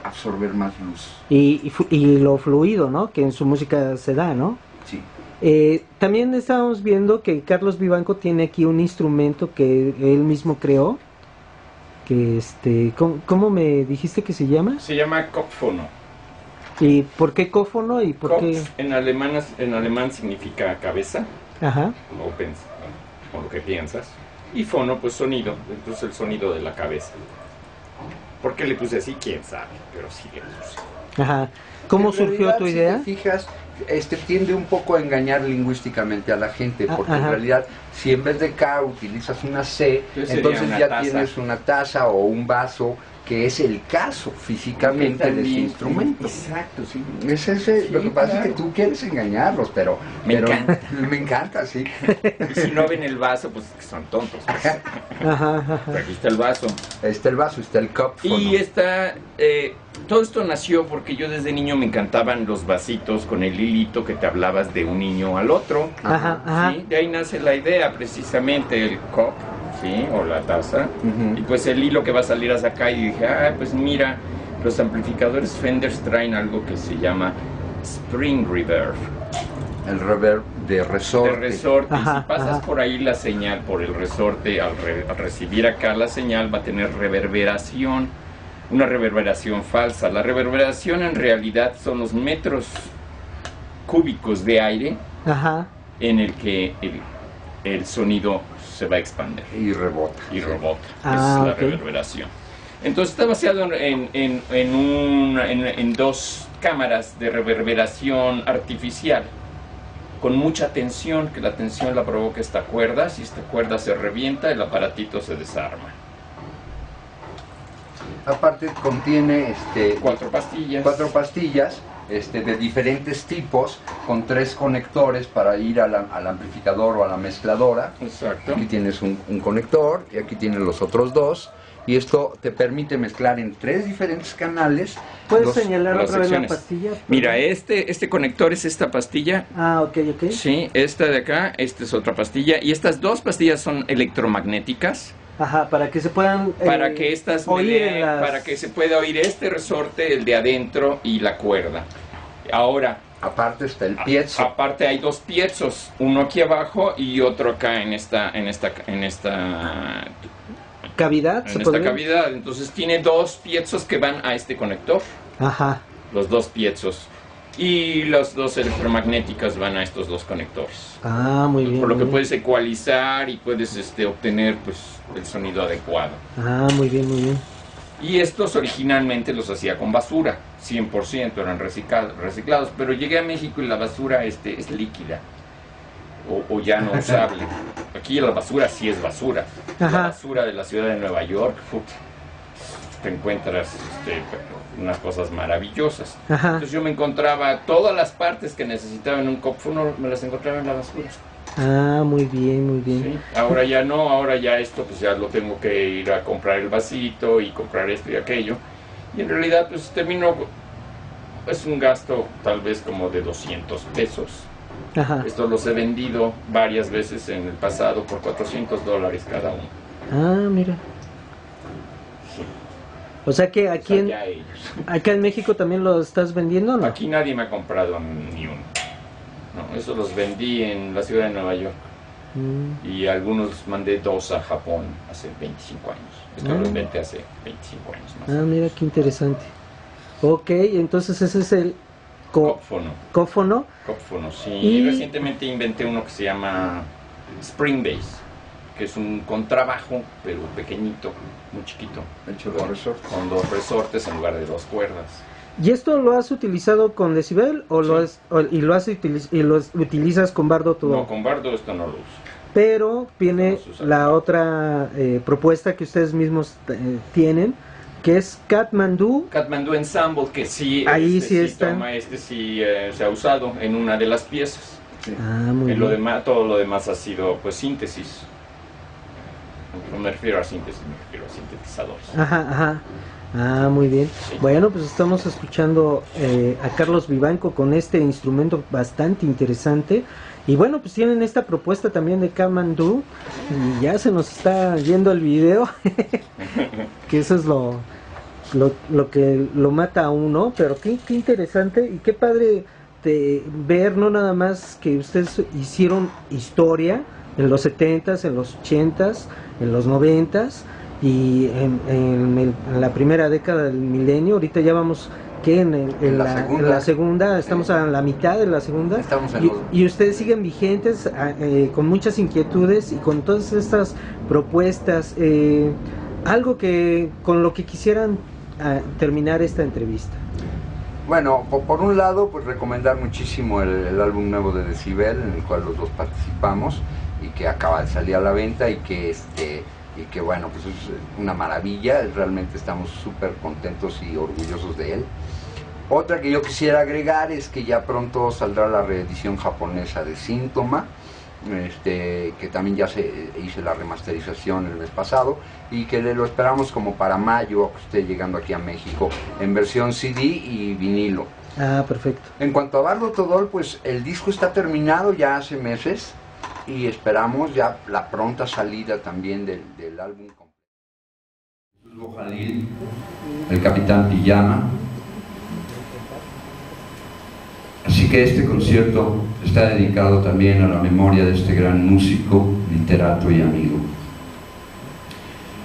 B: absorber más luz.
A: Y lo fluido, ¿no? Que en su música se da, ¿no?
B: Sí.
A: También estábamos viendo que Carlos Vivanco tiene aquí un instrumento que él mismo creó, que ¿cómo me dijiste que se llama?
C: Se llama Kopffono.
A: ¿Y por qué cófono? ¿Y por qué?
C: En alemán significa cabeza.
A: Ajá.
C: O lo que piensas. Y fono, pues sonido. Entonces el sonido de la cabeza. ¿Por qué le puse así? ¿Quién sabe? Pero sí le puse.
A: Ajá. ¿Cómo surgió tu idea?
B: Si te fijas, tiende un poco a engañar lingüísticamente a la gente, porque en
A: Ajá.
B: realidad, si en vez de K utilizas una C, entonces
C: una
B: ya
C: taza.
B: tienes una taza o un vaso que es el caso físicamente de ese instrumento.
C: Exacto, sí.
B: Es ese, lo que pasa es que tú quieres engañarlos, pero
C: me encanta.
B: Me encanta, sí.
C: Y si no ven el vaso, pues que son tontos. Pues.
A: Ajá.
C: Aquí está el vaso.
B: Está el vaso, está el copfono.
C: Y todo esto nació porque yo desde niño me encantaban los vasitos con el hilito que te hablabas de un niño al otro.
A: Ajá.
C: ¿Sí? De ahí nace la idea, precisamente, el cup, ¿sí? O la taza. Y pues el hilo que va a salir hacia acá, y dije, pues mira, los amplificadores Fender traen algo que se llama Spring Reverb.
B: El reverb de resorte.
C: De resorte. Y si pasas por ahí la señal, por el resorte, al recibir acá la señal, va a tener reverberación. Una reverberación falsa. La reverberación en realidad son los metros cúbicos de aire en el que el sonido se va a expandir.
B: Y rebota.
C: Es la reverberación. Entonces está basado en dos cámaras de reverberación artificial con mucha tensión, que la tensión la provoca esta cuerda. Si esta cuerda se revienta, el aparatito se desarma.
B: Aparte contiene
C: 4 pastillas.
B: 4 pastillas de diferentes tipos, con 3 conectores para ir al amplificador o a la mezcladora.
C: Exacto.
B: Aquí tienes un conector y aquí tienes los otros 2. Y esto te permite mezclar en 3 diferentes canales.
A: ¿Puedes señalar otra vez la pastilla?
C: Mira, este conector es esta pastilla.
A: Ok.
C: Sí, esta de acá, esta es otra pastilla. Y estas 2 pastillas son electromagnéticas.
A: Para que se puedan
C: para que para que se pueda oír este resorte, el de adentro y la cuerda. Ahora,
B: aparte está el piezo.
C: Aparte hay 2 piezos, uno aquí abajo y otro acá en esta
A: cavidad.
C: Cavidad. Entonces tiene 2 piezos que van a este conector. Los 2 piezos. Y las 2 electromagnéticas van a estos 2 conectores.
A: Muy bien.
C: Por lo que puedes ecualizar y puedes obtener pues el sonido adecuado.
A: Muy bien.
C: Y estos originalmente los hacía con basura, 100%, eran reciclados, pero llegué a México y la basura es líquida o ya no usable. Aquí la basura sí es basura. La basura de la ciudad de Nueva York, te encuentras unas cosas maravillosas. Entonces yo me encontraba todas las partes que necesitaba en un copfono, me las encontraba en la basura.
A: Muy bien.
C: Sí, ahora ya no, ahora ya esto pues ya lo tengo que ir a comprar el vasito y comprar esto y aquello. Y en realidad pues terminó, es un gasto tal vez como de 200 pesos. Estos los he vendido varias veces en el pasado por $400 cada uno.
A: Mira.
C: Sí.
A: O sea que aquí acá en México también lo estás vendiendo, ¿no?
C: Aquí nadie me ha comprado ni uno. No, eso los vendí en la ciudad de Nueva York. Y algunos mandé 2 a Japón hace 25 años. Esto lo inventé hace 25 años más.
A: Mira qué interesante. Ok, entonces ese es el
C: copfono.
A: ¿Copfono?
C: Copfono, sí. Y recientemente inventé uno que se llama Spring Bass, que es un contrabajo, pero pequeñito, muy chiquito.
B: Hecho de resortes.
C: Con 2 resortes en lugar de 2 cuerdas.
A: ¿Y esto lo has utilizado con Decibel o
C: sí.
A: lo utilizas con Bardo todo?
C: No, con Bardo esto no lo uso.
A: Pero viene la otra propuesta que ustedes mismos tienen, que es Kathmandu
C: Ensemble, que sí,
A: ahí sí está.
C: Se ha usado en una de las piezas. Sí.
A: Muy bien.
C: Todo lo demás ha sido pues síntesis. No me refiero a síntesis, me refiero a sintetizadores.
A: Muy bien.
C: Sí.
A: Bueno, pues estamos escuchando a Carlos Vivanco con este instrumento bastante interesante. Y bueno, pues tienen esta propuesta también de Kathmandu. Y ya se nos está yendo el video. Que eso es lo que lo mata a uno. Pero qué interesante y qué padre de ver, no nada más que ustedes hicieron historia en los 70s, en los 80s, en los 90s. Y en la primera década del milenio, ahorita ya vamos en la segunda, estamos a la mitad de la segunda, y ustedes siguen vigentes con muchas inquietudes y con todas estas propuestas. Algo con lo que quisieran terminar esta entrevista.
B: Bueno, por un lado, pues recomendar muchísimo el álbum nuevo de Decibel, en el cual los 2 participamos y que acaba de salir a la venta y que y que bueno, pues es una maravilla, realmente estamos súper contentos y orgullosos de él. Otra que yo quisiera agregar es que ya pronto saldrá la reedición japonesa de Síntoma, que también ya hice la remasterización el mes pasado y que lo esperamos como para mayo, que esté llegando aquí a México en versión CD y vinilo.
A: Ah, perfecto.
B: En cuanto a Bardo Todol, pues el disco está terminado ya hace meses y esperamos ya la pronta salida también del álbum completo. Jesús Jalil, el Capitán Pijama. Así que este concierto está dedicado también a la memoria de este gran músico, literato y amigo.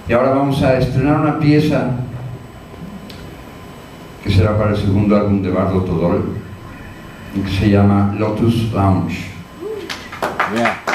B: Y ahora vamos a estrenar una pieza que será para el segundo álbum de Bardo Todol, que se llama Lotus Lounge.
D: Yeah.